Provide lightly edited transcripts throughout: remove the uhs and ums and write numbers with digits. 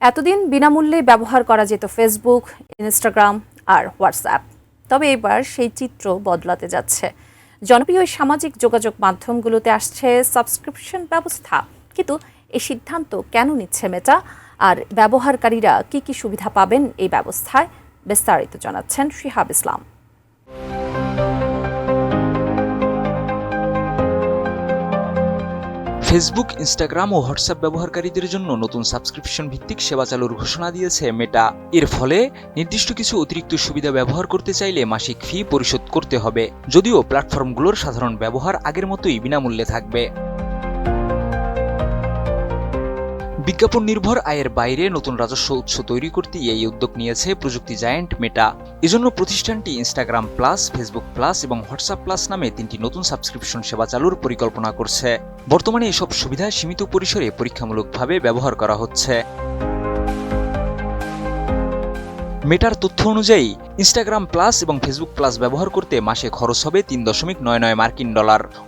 এতদিন বিনামূল্যে ব্যবহার করা যেত ফেসবুক, ইনস্টাগ্রাম আর হোয়াটসঅ্যাপ। তবে এবার সেই চিত্র বদলাতে যাচ্ছে। জনপ্রিয় সামাজিক যোগাযোগ মাধ্যমগুলোতে আসছে সাবস্ক্রিপশন ব্যবস্থা। কিন্তু এই সিদ্ধান্ত কেন নিচ্ছে মেটা, আর ব্যবহারকারীরা কি কি সুবিধা পাবেন এই ব্যবস্থায়, বিস্তারিত জানাচ্ছেন শিহাব ইসলাম। ফেসবুক, ইনস্টাগ্রাম ও হোয়াটসঅ্যাপ ব্যবহারকারীদের জন্য নতুন সাবস্ক্রিপশন ভিত্তিক সেবা চালুর ঘোষণা দিয়েছে মেটা। এর ফলে নির্দিষ্ট কিছু অতিরিক্ত সুবিধা ব্যবহার করতে চাইলে মাসিক ফি পরিশোধ করতে হবে, যদিও প্ল্যাটফর্মগুলোর সাধারণ ব্যবহার আগের মতোই বিনামূল্যে থাকবে। বিজ্ঞাপন নির্ভর আয়ের বাইরে নতুন রাজস্ব উৎস তৈরি করতে এই উদ্যোগ নিয়েছে প্রযুক্তি জায়ান্ট মেটা। এজন্য প্রতিষ্ঠানটি ইনস্টাগ্রাম প্লাস, ফেসবুক প্লাস এবং হোয়াটসঅ্যাপ প্লাস নামে 3টি নতুন সাবস্ক্রিপশন সেবা চালুর পরিকল্পনা করছে। বর্তমানে এসব সুবিধা সীমিত পরিসরে পরীক্ষামূলকভাবে ব্যবহার করা হচ্ছে। মেটার তথ্য অনুযায়ী ইনস্টাগ্রাম প্লাস এবং ফেসবুক প্লাস ব্যবহার করতে মাসে খরচ হবে $3.99 মার্কিন।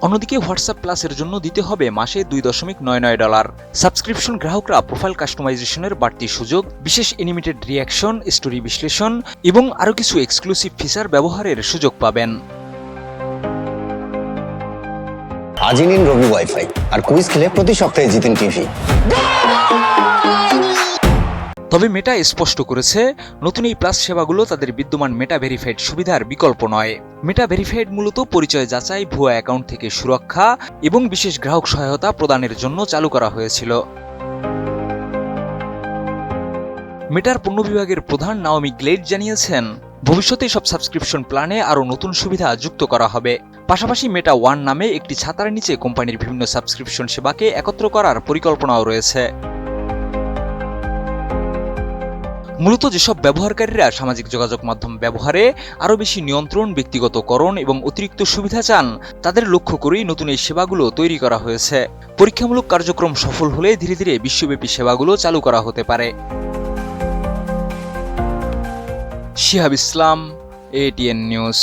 অন্যদিকে হোয়াটসঅ্যাপ প্লাসের জন্য দিতে হবে মাসে $2.99। সাবস্ক্রিপশন গ্রাহকরা প্রোফাইল কাস্টমাইজেশনের বাড়তি সুযোগ, বিশেষ অ্যানিমেটেড রিঅ্যাকশন, স্টোরি বিশ্লেষণ এবং আরও কিছু এক্সক্লুসিভ ফিচার ব্যবহারের সুযোগ পাবেন। আজই নিন রবি ওয়াইফাই আর কুইজ খেলে প্রতি সপ্তাহে জিতেন টিভি। তবে মেটা স্পষ্ট করেছে, নতুন এই প্লাস সেবাগুলো তাদের বিদ্যমান মেটা ভেরিফাইড সুবিধার বিকল্প নয়। মেটা ভেরিফাইড মূলত পরিচয় যাচাই, ভুয়া অ্যাকাউন্ট থেকে সুরক্ষা এবং বিশেষ গ্রাহক সহায়তা প্রদানের জন্য চালু করা হয়েছিল। মেটার পণ্য বিভাগের প্রধান নাওমি গ্লেড জানিয়েছেন, ভবিষ্যতে সব সাবস্ক্রিপশন প্ল্যানে আরও নতুন সুবিধা যুক্ত করা হবে। পাশাপাশি মেটা ওয়ান নামে একটি ছাতার নিচে কোম্পানির বিভিন্ন সাবস্ক্রিপশন সেবাকে একত্র করার পরিকল্পনাও রয়েছে। মূলত যেসব ব্যবহারকারীরা সামাজিক যোগাযোগ মাধ্যম ব্যবহারে আরও বেশি নিয়ন্ত্রণ, ব্যক্তিগতকরণ এবং অতিরিক্ত সুবিধা চান, তাদের লক্ষ্য করেই নতুন এই সেবাগুলো তৈরি করা হয়েছে। পরীক্ষামূলক কার্যক্রম সফল হলে ধীরে ধীরে বিশ্বব্যাপী সেবাগুলো চালু করা হতে পারে। শিহাব ইসলাম, ATN নিউজ।